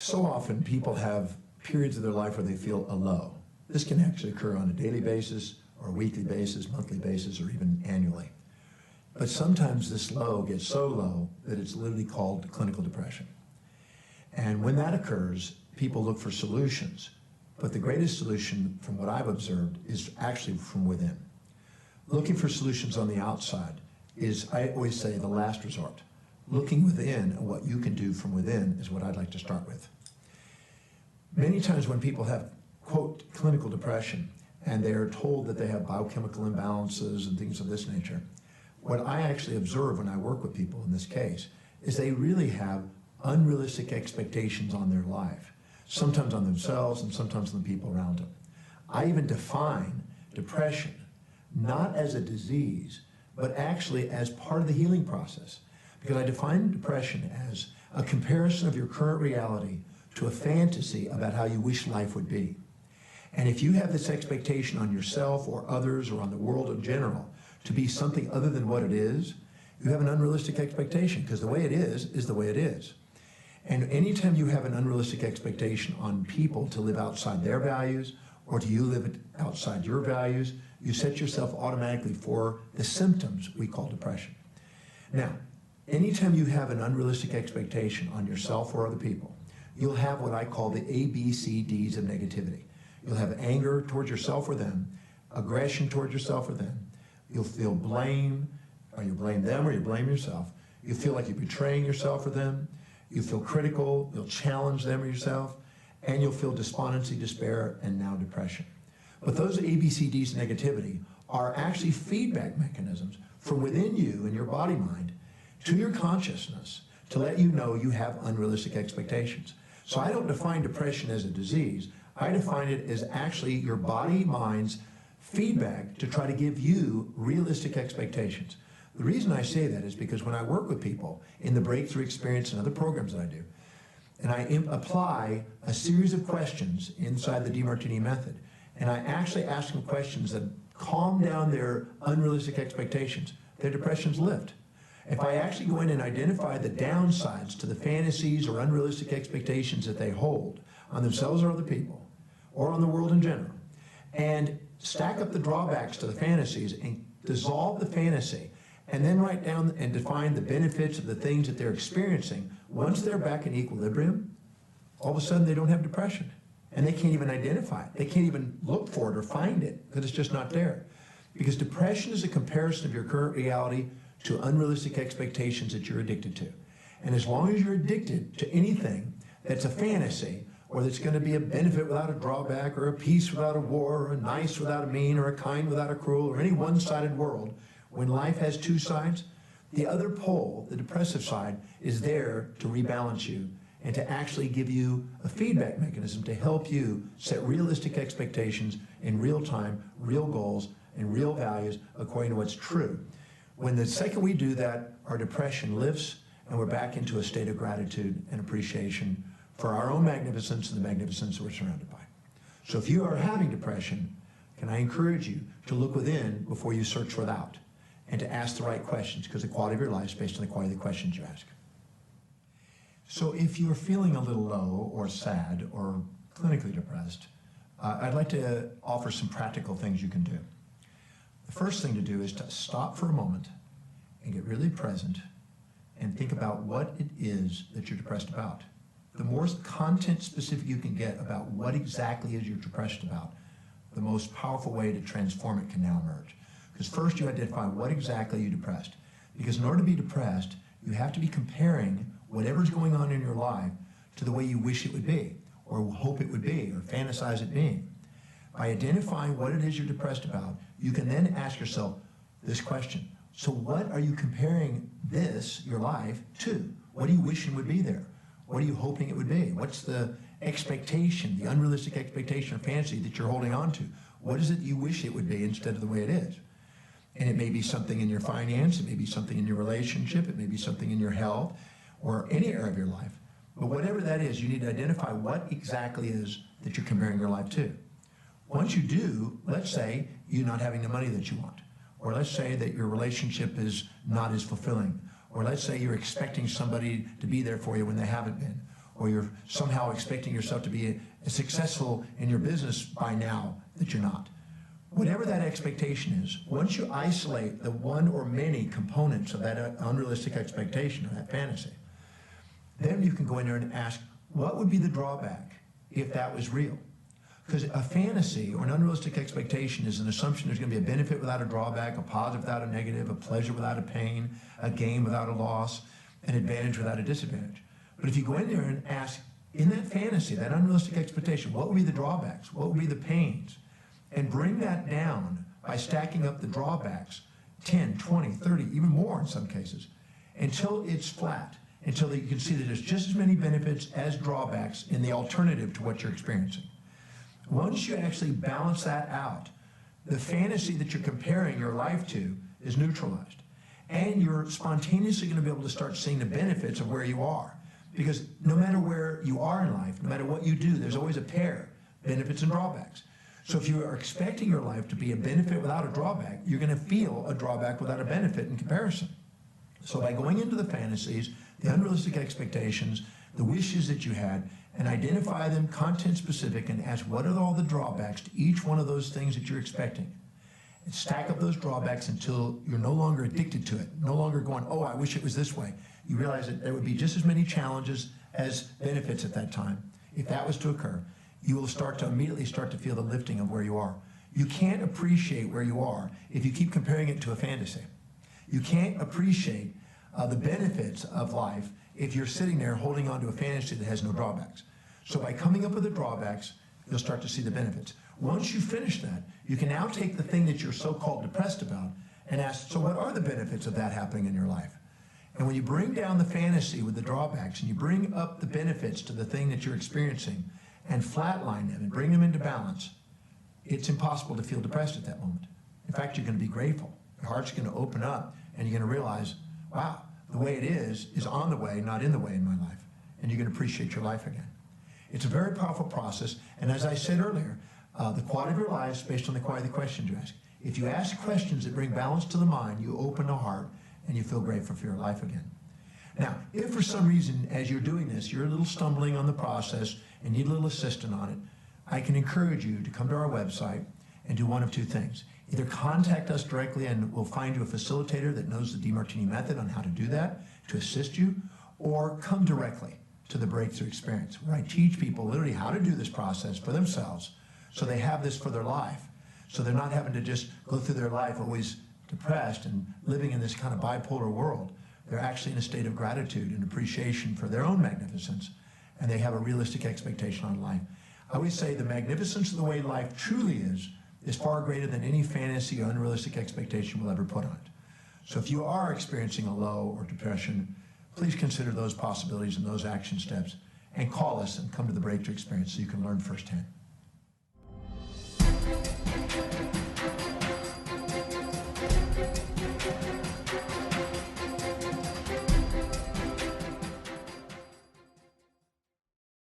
So often people have periods of their life where they feel a low. This can actually occur on a daily basis or a weekly basis, monthly basis, or even annually. But sometimes this low gets so low that it's literally called clinical depression. And when that occurs, people look for solutions. But the greatest solution, from what I've observed, is actually from within. Looking for solutions on the outside is, I always say, the last resort. Looking within and what you can do from within is what I'd like to start with. Many times when people have, quote, clinical depression, and they're told that they have biochemical imbalances and things of this nature, what I actually observe when I work with people in this case is they really have unrealistic expectations on their life, sometimes on themselves and sometimes on the people around them. I even define depression not as a disease, but actually as part of the healing process. Because I define depression as a comparison of your current reality to a fantasy about how you wish life would be. And if you have this expectation on yourself or others or on the world in general to be something other than what it is, you have an unrealistic expectation, because the way it is the way it is. And anytime you have an unrealistic expectation on people to live outside their values or to you live outside your values, you set yourself automatically for the symptoms we call depression. Now, anytime you have an unrealistic expectation on yourself or other people, you'll have what I call the ABCDs of negativity. You'll have anger towards yourself or them, aggression towards yourself or them. You'll feel blame, or you blame them or you blame yourself. You feel like you're betraying yourself or them. You feel critical, you'll challenge them or yourself, and you'll feel despondency, despair, and now depression. But those ABCDs of negativity are actually feedback mechanisms from within you and your body mind to your consciousness to let you know you have unrealistic expectations. So I don't define depression as a disease. I define it as actually your body mind's feedback to try to give you realistic expectations. The reason I say that is because when I work with people in the breakthrough experience and other programs that I do, and I apply a series of questions inside the Demartini method, and I actually ask them questions that calm down their unrealistic expectations, their depressions lift. If I actually go in and identify the downsides to the fantasies or unrealistic expectations that they hold on themselves or other people, or on the world in general, and stack up the drawbacks to the fantasies and dissolve the fantasy, and then write down and define the benefits of the things that they're experiencing, once they're back in equilibrium, all of a sudden they don't have depression. And they can't even identify it. They can't even look for it or find it, because it's just not there. Because depression is a comparison of your current reality to unrealistic expectations that you're addicted to. And as long as you're addicted to anything that's a fantasy, or that's going to be a benefit without a drawback, or a peace without a war, or a nice without a mean, or a kind without a cruel, or any one-sided world, when life has two sides, the other pole, the depressive side, is there to rebalance you and to actually give you a feedback mechanism to help you set realistic expectations in real time, real goals, and real values according to what's true. When the second we do that, our depression lifts and we're back into a state of gratitude and appreciation for our own magnificence and the magnificence that we're surrounded by. So if you are having depression, can I encourage you to look within before you search without, and to ask the right questions, because the quality of your life is based on the quality of the questions you ask. So if you're feeling a little low or sad or clinically depressed, I'd like to offer some practical things you can do. The first thing to do is to stop for a moment and get really present and think about what it is that you're depressed about. The more content specific you can get about what exactly is you're depressed about, the most powerful way to transform it can now emerge. Because first you identify what exactly you're depressed. Because in order to be depressed, you have to be comparing whatever's going on in your life to the way you wish it would be, or hope it would be, or fantasize it being. By identifying what it is you're depressed about, you can then ask yourself this question. So what are you comparing this, your life, to? What are you wishing would be there? What are you hoping it would be? What's the expectation, the unrealistic expectation or fantasy that you're holding on to? What is it you wish it would be instead of the way it is? And it may be something in your finance, it may be something in your relationship, it may be something in your health, or any area of your life. But whatever that is, you need to identify what exactly is that you're comparing your life to. Once you do, let's say you're not having the money that you want, or let's say that your relationship is not as fulfilling, or let's say you're expecting somebody to be there for you when they haven't been, or you're somehow expecting yourself to be as successful in your business by now that you're not. Whatever that expectation is, once you isolate the one or many components of that unrealistic expectation or that fantasy, then you can go in there and ask, what would be the drawback if that was real? Because a fantasy or an unrealistic expectation is an assumption there's going to be a benefit without a drawback, a positive without a negative, a pleasure without a pain, a gain without a loss, an advantage without a disadvantage. But if you go in there and ask, in that fantasy, that unrealistic expectation, what would be the drawbacks? What would be the pains? And bring that down by stacking up the drawbacks, 10, 20, 30, even more in some cases, until it's flat, until you can see that there's just as many benefits as drawbacks in the alternative to what you're experiencing. Once you actually balance that out, the fantasy that you're comparing your life to is neutralized. And you're spontaneously going to be able to start seeing the benefits of where you are. Because no matter where you are in life, no matter what you do, there's always a pair, benefits and drawbacks. So if you are expecting your life to be a benefit without a drawback, you're going to feel a drawback without a benefit in comparison. So by going into the fantasies, the unrealistic expectations, the wishes that you had, and identify them content specific and ask what are all the drawbacks to each one of those things that you're expecting. And stack up those drawbacks until you're no longer addicted to it, no longer going, oh, I wish it was this way. You realize that there would be just as many challenges as benefits at that time. If that was to occur, you will immediately start to feel the lifting of where you are. You can't appreciate where you are if you keep comparing it to a fantasy. You can't appreciate the benefits of life if you're sitting there holding on to a fantasy that has no drawbacks. So by coming up with the drawbacks, you'll start to see the benefits. Once you finish that, you can now take the thing that you're so-called depressed about and ask, so what are the benefits of that happening in your life? And when you bring down the fantasy with the drawbacks and you bring up the benefits to the thing that you're experiencing and flatline them and bring them into balance, it's impossible to feel depressed at that moment. In fact, you're going to be grateful. Your heart's going to open up and you're going to realize, wow, the way it is on the way, not in the way in my life. And you're going to appreciate your life again. It's a very powerful process. And as I said earlier, the quality of your life is based on the quality of the questions you ask. If you ask questions that bring balance to the mind, you open the heart and you feel grateful for your life again. Now, if for some reason, as you're doing this, you're a little stumbling on the process and need a little assistance on it, I can encourage you to come to our website and do one of two things. Either contact us directly and we'll find you a facilitator that knows the Demartini method on how to do that to assist you, or come directly to the Breakthrough Experience, where I teach people literally how to do this process for themselves so they have this for their life, so they're not having to just go through their life always depressed and living in this kind of bipolar world. They're actually in a state of gratitude and appreciation for their own magnificence, and they have a realistic expectation on life. I always say the magnificence of the way life truly is far greater than any fantasy or unrealistic expectation we'll ever put on it. So if you are experiencing a low or depression, please consider those possibilities and those action steps and call us and come to the Breakthrough Experience so you can learn firsthand.